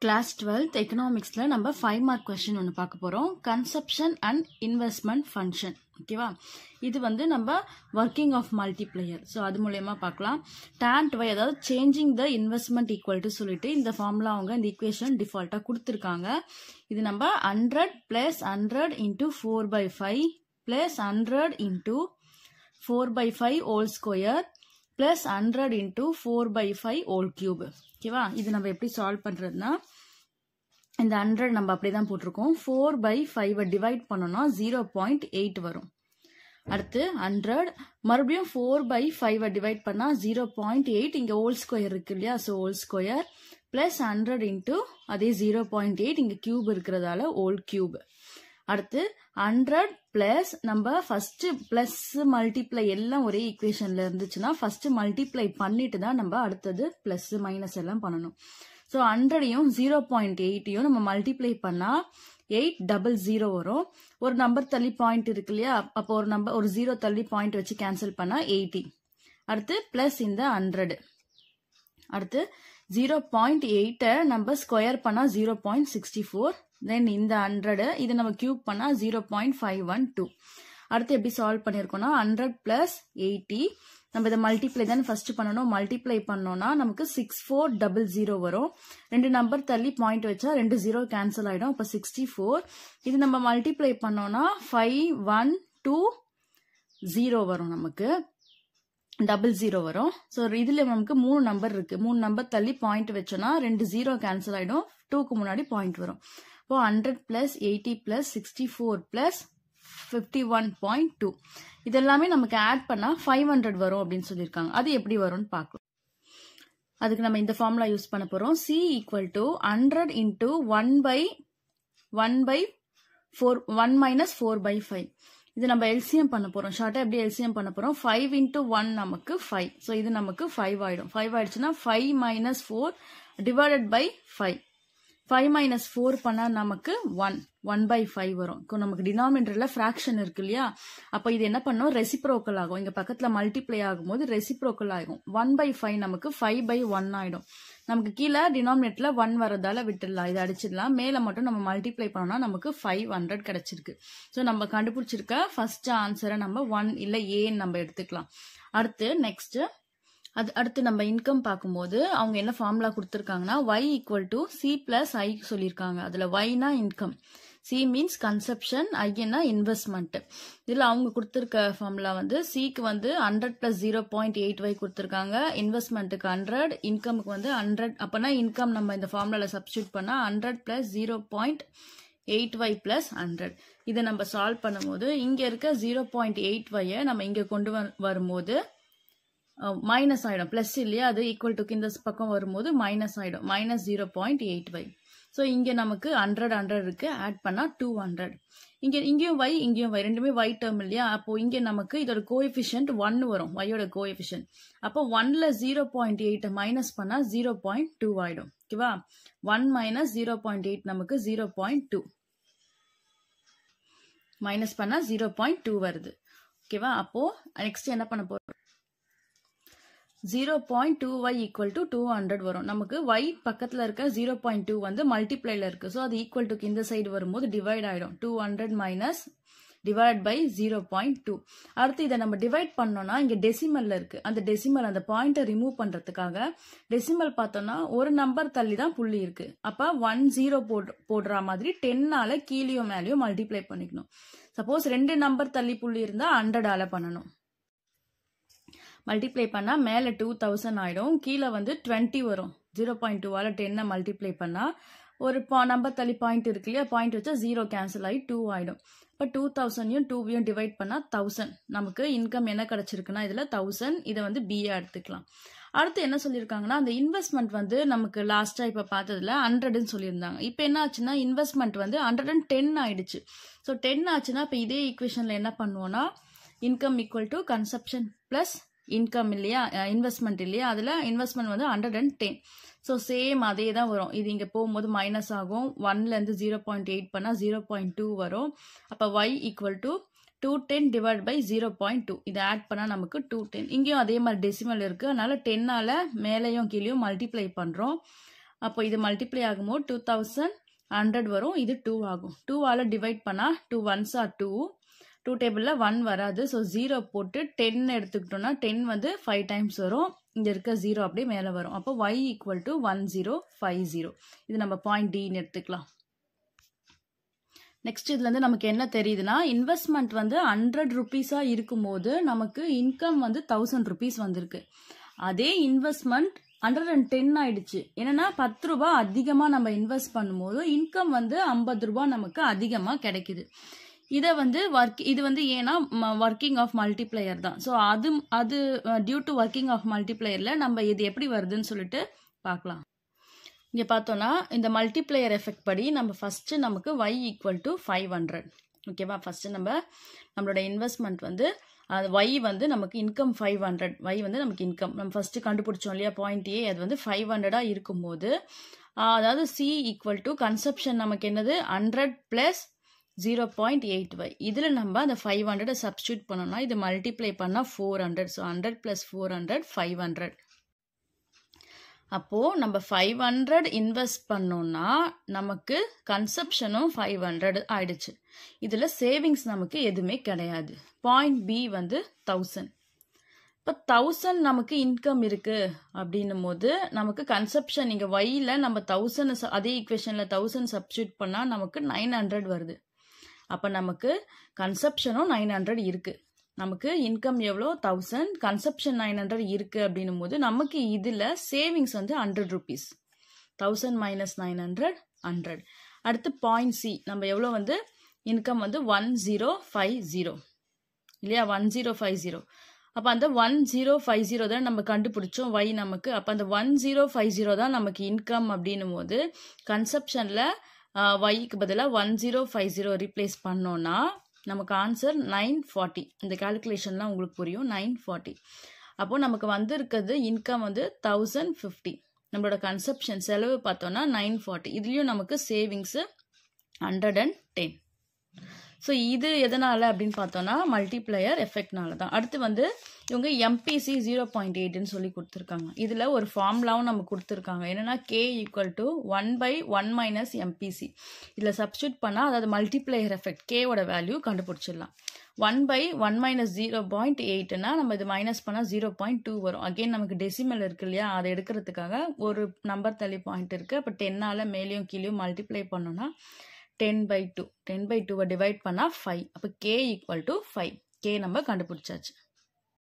Class 12th economicsல நம்ம 5 mark question ஒன்று பார்க்க போறோம். Consumption and investment function. ஓகேவா? இது வந்து நம்ம working of multiplier. ஸோ அது மூலயமா பார்க்கலாம். tan y அதாவது changing the investment equal to சொல்லிட்டு இந்த ஃபார்முலா அவங்க இந்த equation டிஃபால்ட்டாக கொடுத்துருக்காங்க. இது நம்ம 100 plus 100 into 4 by 5 plus 100 into 4 by 5 whole square plus 100 into 4 by 5 whole cube. ஓகேவா? இது நம்ம எப்படி சால்வ் பண்றதுன்னா இந்த 100 நம்ம அப்படிதான் போட்டிருக்கோம். 4 by 5 டிவைட் பண்ணோம்னா 0.8 வரும். அடுத்து 100 மறுபடியும் 4 by 5 டிவைட் பண்ணா 0.8 இங்க ஹோல் ஸ்கொயர் இருக்கு இல்லையா? So whole square plus 100 into அதே 0.8 இங்க கியூப் இருக்கிறதால ஹோல் கியூப். அடுத்து 100 பிளஸ் நம்ம ஃபர்ஸ்ட் பிளஸ் மல்டிப்ளை எல்லாம் ஒரே ஈக்குவேஷன்ல இருந்துச்சுன்னா ஃபர்ஸ்ட் மல்டிப்ளை பண்ணிட்டு தான் நம்ம அடுத்தது பிளஸ் மைனஸ் எல்லாம் பண்ணணும். ஸோ 100யும் 0.8யும் நம்ம மல்டிப்ளை பண்ணா 800 வரும். ஒரு நம்பர் தள்ளி பாயிண்ட் இருக்கு இல்லையா? அப்போ ஒரு 0 தள்ளி பாயிண்ட் வச்சு கேன்சல் பண்ணா 80. அடுத்து பிளஸ் இந்த 100. அடுத்து 0.8 நம்ம ஸ்கொயர் பண்ணா 0.64. தென் இந்த 100 இது நம்ம கியூப் பண்ணா 0.512. அடுத்து எப்படி சால்வ் பண்ணிருக்கோம்னா 100 பிளஸ் 80 நம்ம இதை மல்டிப்ளை தானே ஃபர்ஸ்ட் பண்ணணும். மல்டிப்ளை பண்ணோம்னா நமக்கு 6400 வரும். ரெண்டு நம்பர் தள்ளி பாயிண்ட் வச்சா 2 0 கேன்சல் ஆயிடும். அப்ப 64 இது நம்ம மல்டிப்ளை பண்ணோம்னா 5120 வரும். நமக்கு 00 வரும். ஸோ இதுல நமக்கு 3 நம்பர் இருக்கு. 3 நம்பர் தள்ளி பாயிண்ட் வச்சோம்னா 2 0 கேன்சல் ஆயிடும். 2க்கு முன்னாடி பாயிண்ட் வரும். இப்போ 100 பிளஸ் 80 பிளஸ் 64 பிளஸ் 51.2 இதெல்லாமே நமக்கு ஆட் பண்ணா 500 வரும் அப்படின்னு சொல்லியிருக்காங்க. அது எப்படி வரும்னு பார்க்கலாம். அதுக்கு நம்ம இந்த ஃபார்முலா யூஸ் பண்ண போறோம். C equal to 100 into 1 minus 4 by 5. இது நம்ம எல்சிஎம் பண்ண போறோம். ஷார்ட்டா எப்படி எல்சிஎம் பண்ண போறோம்? 5 into 1 நமக்கு 5. ஸோ இது நமக்கு 5 ஆயிடும். 5 ஆயிடுச்சுன்னா 5 minus 4 divided by 5. 5 minus 4 பண்ணா நமக்கு 1 by 5 வரும். நமக்கு டினாமினேட்டர்ல ஃபிராக்ஷன் இருக்கு இல்லையா? அப்ப இது என்ன பண்ணும்? ரெசிப்ரோக்கல் ஆகும். இங்க பக்கத்துல மல்டிப்ளை ஆகும்போது ரெசிப்ரோக்கல் ஆகும். 1 by 5 நமக்கு 5 by 1 ஆயிடும். நமக்கு கீழே டினாமினேட்டர்ல 1 வரதால விட்டுடலாம். இதை அடிச்சிடலாம். மேல மட்டும் நம்ம மல்டிப்ளை பண்ணோம்னா நமக்கு 500 கிடைச்சிருக்கு. ஸோ நம்ம கண்டுபிடிச்சிருக்க ஃபர்ஸ்ட் ஆன்சரை நம்ம 1 இல்ல ஏன்னு நம்ம எடுத்துக்கலாம். அடுத்து நெக்ஸ்ட் அடுத்து நம்ம இன்கம் பார்க்கும்போது அவங்க என்ன ஃபார்முலா கொடுத்துருக்காங்கன்னா y equal to C plus I சொல்லியிருக்காங்க. அதுல yனா இன்கம், சி மீன்ஸ் கன்சப்ஷன், ஐனா இன்வெஸ்ட்மெண்ட். இதுல அவங்க கொடுத்துருக்க ஃபார்முலா வந்து சிக்கு வந்து 100 பிளஸ் 0.8y கொடுத்துருக்காங்க, இன்வெஸ்ட்மெண்ட்டுக்கு 100, இன்கமுக்கு வந்து 100. அப்பனா இன்கம் நம்ம இந்த ஃபார்முலால சப்ஸ்டியூட் பண்ணா 100 பிளஸ் 0.8y பிளஸ் 100. இதை நம்ம சால்வ் பண்ணும்போது இங்க இருக்க 0.8y நம்ம இங்க கொண்டு வரும்போது மைனஸ் ஆயிடும். பிளஸ் இல்லையா? அது ஈக்குவல் டு இந்த பக்கம் வரும்போது மைனஸ் ஆயிடும். Minus 0.8y. ஸோ இங்க நமக்கு 100 இருக்கு. ஆட் பண்ணா 200. இங்கேயும் y இங்கேயும் y ரெண்டுமே y டேர்ம் இல்லையா? அப்போ இங்க நமக்கு இதோட கோஎஃபிஷியன்ட் 1 வரும். y-யோட கோஎஃபிஷியன்ட். அப்போ 1ல 0.8 மைனஸ் பண்ணா 0.2 ஆயிடும். ஓகேவா? 1 மைனஸ் 0.8 நமக்கு 0.2 மைனஸ் பண்ணா 0.2 வருது. ஓகேவா? அப்போ நெக்ஸ்ட் என்ன பண்ண போறோம்? 0.2y ஈக்குவல் டு 200 வரும். நமக்கு y பக்கத்துல இருக்க 0.2 வந்து மல்டிப்ளைல இருக்கு. ஸோ அது ஈக்குவல் டு இந்த சைடு வரும்போது டிவைட் ஆயிடும். 200 மைனஸ் டிவைட் பை 0.2. அடுத்து இதை நம்ம டிவைட் பண்ணோம்னா இங்க டெசிமல்ல இருக்கு. அந்த டெசிமல் அந்த பாயிண்ட்டை ரிமூவ் பண்றதுக்காக டெசிமல் பார்த்தோம்னா ஒரு நம்பர் தள்ளி தான் புள்ளி இருக்கு. அப்ப 10 போடுற மாதிரி 10ஆல கீழேயும் மேலேயும் மல்டிப்ளை பண்ணிக்கணும். சப்போஸ் 2 நம்பர் தள்ளி புள்ளி இருந்தா 100ஆல பண்ணணும். மல்டிப்ளை பண்ணா மேல 2000 ஆயிடும். கீழே வந்து 20 வரும். 0.2ஆல 10 மல்டிப்ளை பண்ணா ஒரு நம்பர் தள்ளி பாயிண்ட் இருக்கு இல்லையா? பாயிண்ட் வச்சா 0 கேன்சல் ஆகி 2 ஆயிடும். இப்போ 2000யும் 2வையும் டிவைட் பண்ணா 1000. நமக்கு இன்கம் என்ன கிடைச்சிருக்குன்னா இதுல 1000. இதை வந்து பிஏ எடுத்துக்கலாம். அடுத்து என்ன சொல்லியிருக்காங்கன்னா அந்த இன்வெஸ்ட்மெண்ட் வந்து நமக்கு லாஸ்டா இப்ப பார்த்ததுல 100ன்னு சொல்லியிருந்தாங்க. இப்போ என்ன ஆச்சுன்னா இன்வெஸ்ட்மெண்ட் வந்து 110 ஆயிடுச்சு. ஸோ 10 ஆச்சுன்னா இப்போ இதே ஈக்குவேஷன்ல என்ன பண்ணுவோம்னா income equal to consumption plus income இல்லையா? இன்வெஸ்ட்மெண்ட் இல்லையா? அதுல இன்வெஸ்ட்மெண்ட் வந்து 110. ஸோ சேம் அதே தான் வரும். இது இங்க போகும்போது மைனஸ் ஆகும். 1ல இருந்து 0.8 பண்ணா 0.2 வரும். அப்ப y equal to 210 divide by 0.2. இதை ஆட் பண்ணா நமக்கு 210. இங்கேயும் அதே மாதிரி டெசிமல் இருக்கு. அதனால 10ஆல மேலையும் கீழேயும் மல்டிப்ளை பண்றோம். அப்போ இது மல்டிப்ளை ஆகும்போது 2100 வரும். இது 2 ஆகும். 2ஆல் டிவைட் பண்ணால் 2 1s are 2. 2 டேபிளில் 1 வராது. ஸோ 0 போட்டு 10 எடுத்துக்கிட்டோம்னா 10 வந்து 5 டைம்ஸ் வரும். இங்கே இருக்க 0 அப்படியே மேலே வரும். அப்போ y ஈக்குவல் டு 1050. இது நம்ம பாயிண்ட் டின்னு எடுத்துக்கலாம். நெக்ஸ்ட் இதுலேருந்து நமக்கு என்ன தெரியுதுன்னா, இன்வெஸ்ட்மெண்ட் வந்து 100 ருபீஸாக இருக்கும்போது நமக்கு இன்கம் வந்து 1000 ருபீஸ் வந்திருக்கு. அதே இன்வெஸ்ட்மெண்ட் 110 ஆயிடுச்சு. என்னன்னா 10 ரூபாய் அதிகமாக நம்ம இன்வெஸ்ட் பண்ணும்போது இன்கம் வந்து 50 ரூபாய் நமக்கு அதிகமாக கிடைக்குது. இதை வந்து இது வந்து ஏன்னா ஒர்க்கிங் ஆஃப் மல்டிப்ளையர் தான். ஸோ அது டியூ டு ஒர்க்கிங் ஆஃப் மல்டிப்ளையரில் நம்ம இது எப்படி வருதுன்னு சொல்லிட்டு பார்க்கலாம். இங்கே பார்த்தோன்னா இந்த மல்டிப்ளையர் எஃபெக்ட் படி நம்ம ஃபஸ்ட்டு நமக்கு y ஈக்குவல் டு 500. ஓகேவா? ஃபஸ்ட்டு நம்மளோட இன்வெஸ்ட்மெண்ட் வந்து அது y வந்து நமக்கு இன்கம் 500. y வந்து நமக்கு இன்கம் நம்ம ஃபஸ்ட்டு கண்டுபிடிச்சோம் இல்லையா, பாயிண்ட் ஏ. அது வந்து 500 இருக்கும்போது அதாவது c ஈக்குவல் டு கன்சப்ஷன் நமக்கு என்னது 100 + 0.8y. இதில் நம்ம அந்த 500 சப்ஸ்டியூட் பண்ணோம்னா இது மல்டிப்ளை பண்ணால் 400. ஸோ 100 + 400 500. அப்போது நம்ம 500 இன்வெஸ்ட் பண்ணோம்னா நமக்கு கன்சப்ஷனும் 500 ஆயிடுச்சு. இதில் சேவிங்ஸ் நமக்கு எதுவுமே கிடையாது. பாயிண்ட் பி வந்து 1000. இப்போ 1000 நமக்கு இன்கம் இருக்குது அப்படின்னும் போது நமக்கு கன்சப்ஷன் இங்கே ஒய்யில் நம்ம 1000 அதே ஈக்குவேஷனில் 1000 சப்ஸ்டியூட் பண்ணால் நமக்கு 900 வருது. அப்போ நமக்கு கன்சப்ஷனும் 900 இருக்குது. நமக்கு இன்கம் எவ்வளோ 1000, கன்சப்ஷன் 900 இருக்குது அப்படின்னும் போது நமக்கு இதில் சேவிங்ஸ் வந்து 100 ருபீஸ். 1000 - 900 100. அடுத்து பாயிண்ட் சி நம்ம எவ்வளோ வந்து இன்கம் வந்து 1050 இல்லையா, 1050. அப்போ அந்த 1050 தான் நம்ம கண்டுபிடிச்சோம் y நமக்கு. அப்போ அந்த 1050 தான் நமக்கு இன்கம் அப்படின்னும் போது கன்சப்ஷனில் yக்கு பதிலாக 1050 ரீப்ளேஸ் பண்ணோன்னா நமக்கு ஆன்சர் 940. இந்த கால்குலேஷன்லாம் உங்களுக்கு புரியும். 940. அப்போது நமக்கு வந்திருக்கிறது இன்கம் வந்து 1050. நம்மளோட கன்சப்ஷன் செலவு பார்த்தோன்னா 940. இதுலேயும் நமக்கு சேவிங்ஸு 110. ஸோ இது எதனால் அப்படின்னு பார்த்தோன்னா மல்டிப்ளையர் எஃபெக்ட்னால தான். அடுத்து வந்து இவங்க MPC 0.8ன்னு சொல்லி கொடுத்துருக்காங்க. இதில் ஒரு ஃபார்முலாவும் நம்ம கொடுத்துருக்காங்க. என்னென்னா k ஈக்குவல் டு 1/1 - MPC. இதில் சப்ஸ்டியூட் பண்ணால் அதாவது மல்டிப்ளையர் எஃபெக்ட் கேவோட வேல்யூ கண்டுபிடிச்சிடலாம். 1/1 - 0.8னா நம்ம இது மைனஸ் பண்ணால் 0.2 வரும். அகெயின் நமக்கு டெசிமல் இருக்கு இல்லையா, அதை எடுக்கிறதுக்காக ஒரு நம்பர் தள்ளி பாயிண்ட் இருக்குது. அப்போ 10ஆல் மேலேயும் கீழேயும் மல்டிப்ளை பண்ணோன்னா 10/2. 10/2 டிவைட் பண்ணால் 5. அப்போ k ஈக்குவல் டு 5. k நம்ம கண்டுபிடிச்சாச்சு.